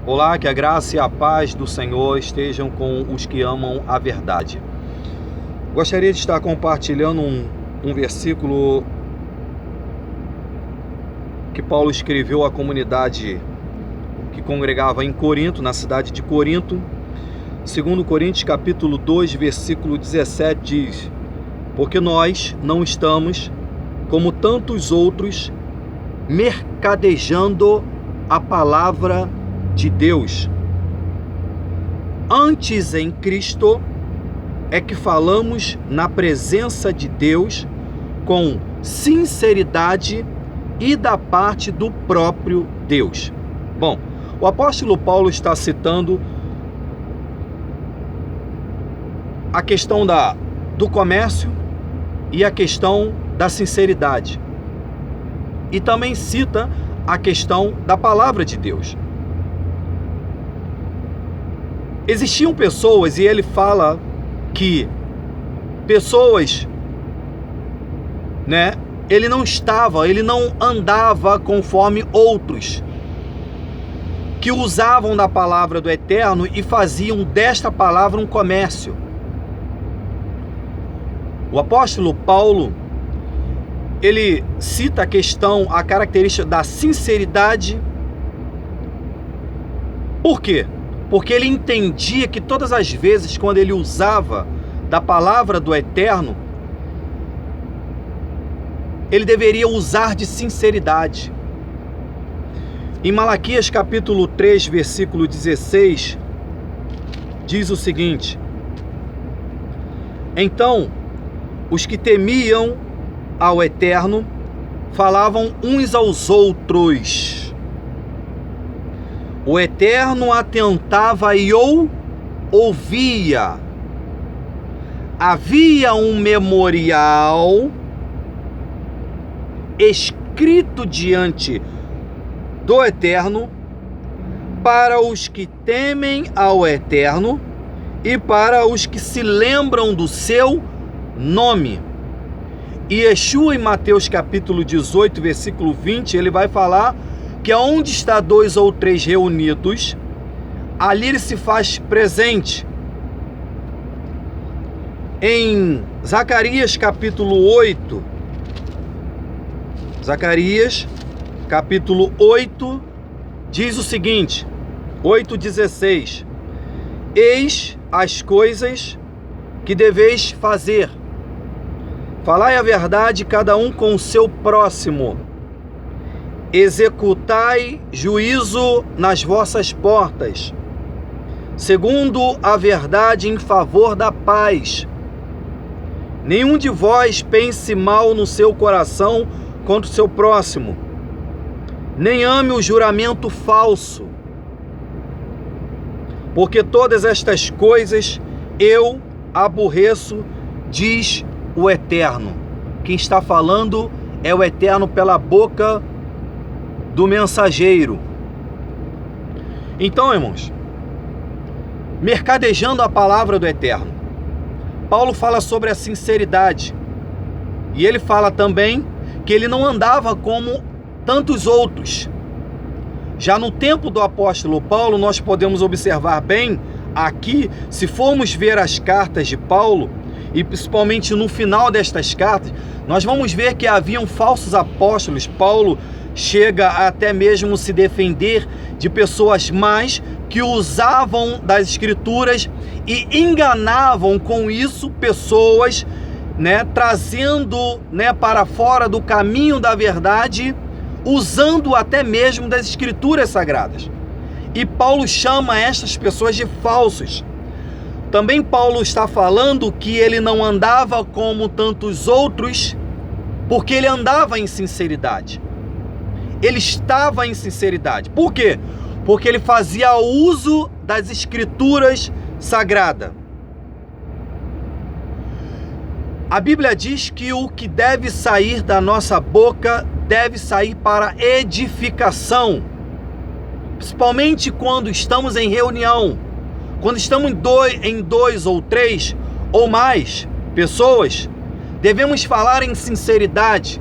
Olá, que a graça e a paz do Senhor estejam com os que amam a verdade. Gostaria de estar compartilhando um versículo que Paulo escreveu à comunidade que congregava em Corinto, na cidade de Corinto. 2 Coríntios capítulo 2, versículo 17 diz: porque nós não estamos, como tantos outros, mercadejando a palavra de Deus. Antes, em Cristo é que falamos na presença de Deus com sinceridade e da parte do próprio Deus. Bom, o apóstolo Paulo está citando a questão do comércio e a questão da sinceridade. E também cita a questão da palavra de Deus. Existiam pessoas, e ele fala que pessoas, ele não andava conforme outros, que usavam da palavra do Eterno e faziam desta palavra um comércio. O apóstolo Paulo, ele cita a característica da sinceridade. Por quê? Porque ele entendia que todas as vezes quando ele usava da palavra do Eterno, ele deveria usar de sinceridade. Em Malaquias capítulo 3, versículo 16, diz o seguinte: então, os que temiam ao Eterno falavam uns aos outros. O Eterno atentava e ouvia. Havia um memorial escrito diante do Eterno para os que temem ao Eterno e para os que se lembram do seu nome. E Yeshua, em Mateus capítulo 18, versículo 20, ele vai falar que onde está 2 ou 3 reunidos, ali ele se faz presente. Em Zacarias capítulo 8, diz o seguinte, 8:16: eis as coisas que deveis fazer, falai a verdade cada um com o seu próximo, executai juízo nas vossas portas, segundo a verdade em favor da paz. Nenhum de vós pense mal no seu coração contra o seu próximo, nem ame o juramento falso, porque todas estas coisas eu aborreço, diz o Eterno. Quem está falando é o Eterno pela boca do mensageiro. Então, irmãos, mercadejando a palavra do Eterno, Paulo fala sobre a sinceridade, e ele fala também que ele não andava como tantos outros. Já no tempo do apóstolo Paulo, nós podemos observar bem aqui, se formos ver as cartas de Paulo, e principalmente no final destas cartas, nós vamos ver que haviam falsos apóstolos. Paulo chega até mesmo se defender de pessoas más que usavam das escrituras e enganavam com isso pessoas, trazendo, para fora do caminho da verdade, usando até mesmo das escrituras sagradas. E Paulo chama estas pessoas de falsos. Também Paulo está falando que ele não andava como tantos outros, porque ele andava em sinceridade. Ele estava em sinceridade. Por quê? Porque ele fazia uso das escrituras sagradas. A Bíblia diz que o que deve sair da nossa boca deve sair para edificação, principalmente quando estamos em reunião, quando estamos em dois ou três ou mais pessoas, devemos falar em sinceridade.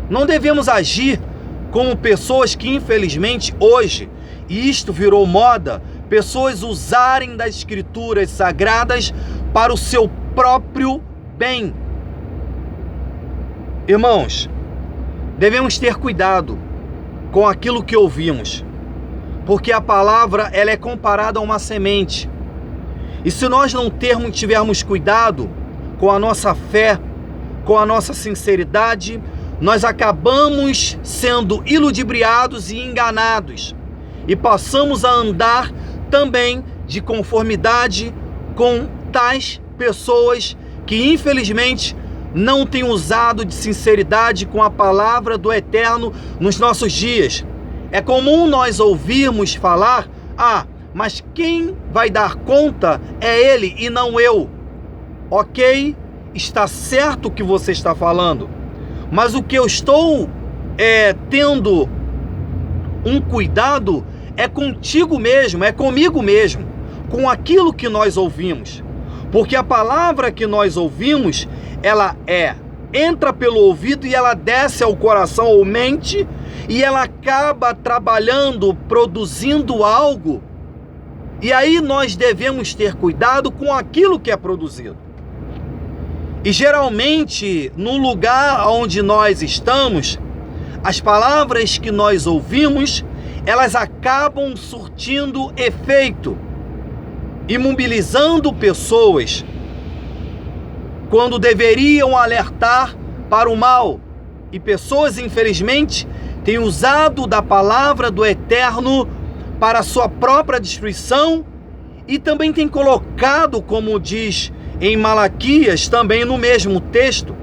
Não devemos agir como pessoas que infelizmente hoje e isto virou moda, pessoas usarem das escrituras sagradas para o seu próprio bem. Irmãos, devemos ter cuidado com aquilo que ouvimos, porque a palavra ela é comparada a uma semente. E se nós não tivermos cuidado com a nossa fé, com a nossa sinceridade, nós acabamos sendo iludibriados e enganados e passamos a andar também de conformidade com tais pessoas que infelizmente não têm usado de sinceridade com a palavra do Eterno nos nossos dias. É comum nós ouvirmos falar: mas quem vai dar conta é ele e não eu. Ok, está certo o que você está falando, mas o que eu estou tendo um cuidado é contigo mesmo, é comigo mesmo, com aquilo que nós ouvimos. Porque a palavra que nós ouvimos, ela entra pelo ouvido e ela desce ao coração ou mente, e ela acaba trabalhando, produzindo algo. E aí nós devemos ter cuidado com aquilo que é produzido. E geralmente, no lugar onde nós estamos, as palavras que nós ouvimos, elas acabam surtindo efeito, imobilizando pessoas, quando deveriam alertar para o mal. E pessoas, infelizmente, têm usado da palavra do Eterno para a sua própria destruição e também têm colocado, como diz em Malaquias, também no mesmo texto,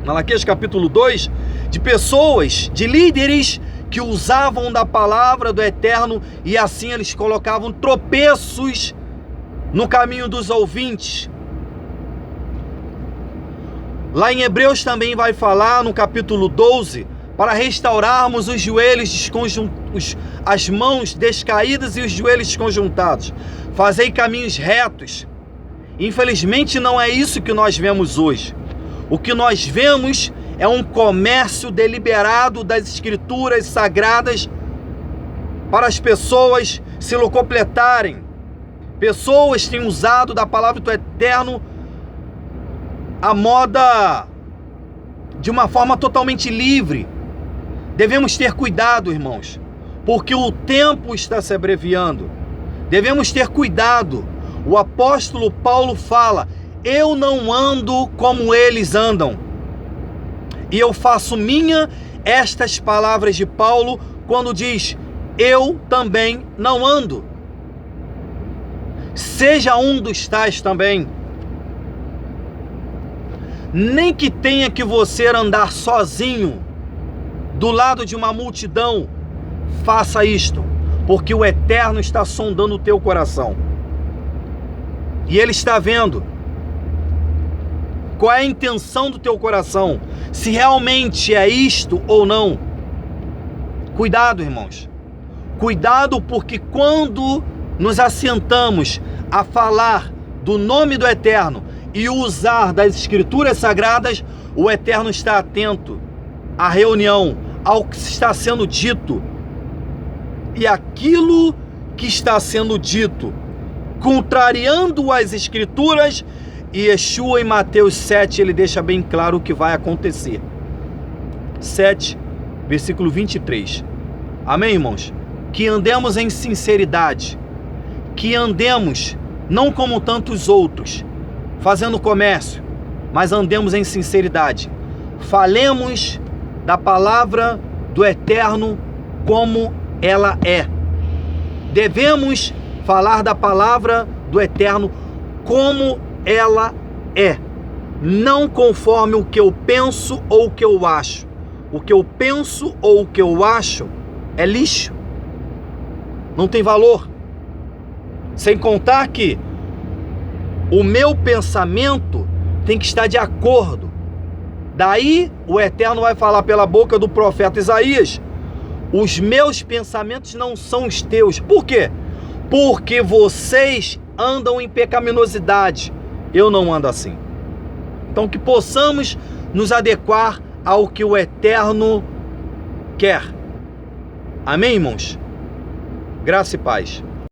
Malaquias capítulo 2, de pessoas, de líderes que usavam da palavra do Eterno e assim eles colocavam tropeços no caminho dos ouvintes. Lá em Hebreus também vai falar no capítulo 12, para restaurarmos os joelhos as mãos descaídas e os joelhos desconjuntados. Fazei caminhos retos. Infelizmente não é isso que nós vemos hoje. O que nós vemos é um comércio deliberado das escrituras sagradas para as pessoas se locupletarem. Pessoas têm usado da palavra do Eterno a moda de uma forma totalmente livre. Devemos ter cuidado, irmãos, porque o tempo está se abreviando. Devemos ter cuidado. O apóstolo Paulo fala: eu não ando como eles andam. E eu faço minha estas palavras de Paulo quando diz: eu também não ando. Seja um dos tais também. Nem que tenha que você andar sozinho do lado de uma multidão, faça isto, porque o Eterno está sondando o teu coração. E Ele está vendo qual é a intenção do teu coração, se realmente é isto ou não. Cuidado, irmãos. Cuidado, porque quando nos assentamos a falar do nome do Eterno e usar das escrituras sagradas, o Eterno está atento à reunião, ao que está sendo dito. E aquilo que está sendo dito, contrariando as escrituras, e Yeshua em Mateus 7, ele deixa bem claro o que vai acontecer. 7, versículo 23. Amém, irmãos? Que andemos em sinceridade, que andemos não como tantos outros, fazendo comércio, mas andemos em sinceridade. Falemos da palavra do Eterno como ela é. Devemos falar da palavra do Eterno como ela é, não conforme o que eu penso ou o que eu acho. O que eu penso ou o que eu acho é lixo, não tem valor. Sem contar que o meu pensamento tem que estar de acordo. Daí o Eterno vai falar pela boca do profeta Isaías: os meus pensamentos não são os teus. Por quê? Porque vocês andam em pecaminosidade. Eu não ando assim. Então que possamos nos adequar ao que o Eterno quer. Amém, irmãos? Graça e paz.